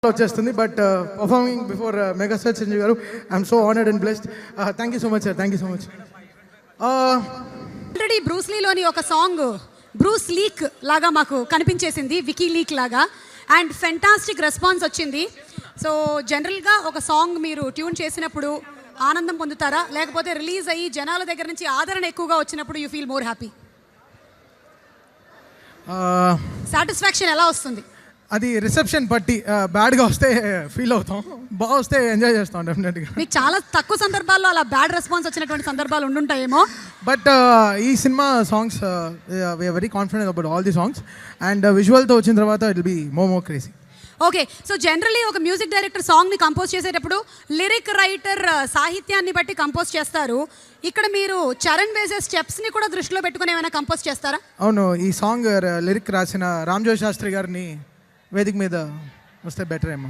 వచ్చేస్తుంది but performing before megastar Chiranjeevi garu I'm so honoured and blessed. Thank you so much sir, thank you so much. Already బ్రూస్లీలోని ఒక song Bruce leak లాగా మాకు కనిపించేసింది, wiki leak లాగా, and fantastic response వచ్చింది. So జనరల్గా ఒక సాంగ్ మీరు ట్యూన్ చేసినప్పుడు ఆనందం పొందుతారా, లేకపోతే రిలీజ్ అయ్యి జనాల దగ్గర నుంచి ఆదరణ ఎక్కువగా వచ్చినప్పుడు you feel more happy? Satisfaction ఎలా వస్తుంది? అది రిసెప్షన్ బట్టి బ్యాడ్గా వస్తే ఫీల్ అవుతాం, బాగా వస్తే ఎంజాయ్ చేస్తాం డెఫినెట్గా. మీకు చాలా తక్కువ సందర్భాల్లో అలా బ్యాడ్ రెస్పాన్స్ వచ్చినటువంటి సందర్భాలు ఉండుంటాయేమో. బట్ ఈ cinema songs we are very confident about all the songs and విజువల్తో వచ్చిన తర్వాత it will be more crazy. Okay, so generally ఒక మ్యూజిక్ డైరెక్టర్ సాంగ్ని కంపోజ్ చేసేటప్పుడు లిరిక్ రైటర్ సాహిత్యాన్ని బట్టి కంపోజ్ చేస్తారు. ఇక్కడ మీరు చరణ్ వేసే స్టెప్స్ని కూడా దృష్టిలో పెట్టుకుని ఏమైనా కంపోజ్ చేస్తారా? అవును, ఈ సాంగ్ లిరిక్ రాసిన రామ్జోయ్ శాస్త్రి గారిని వేదిక మీద వస్తే బెటర్ ఏమో.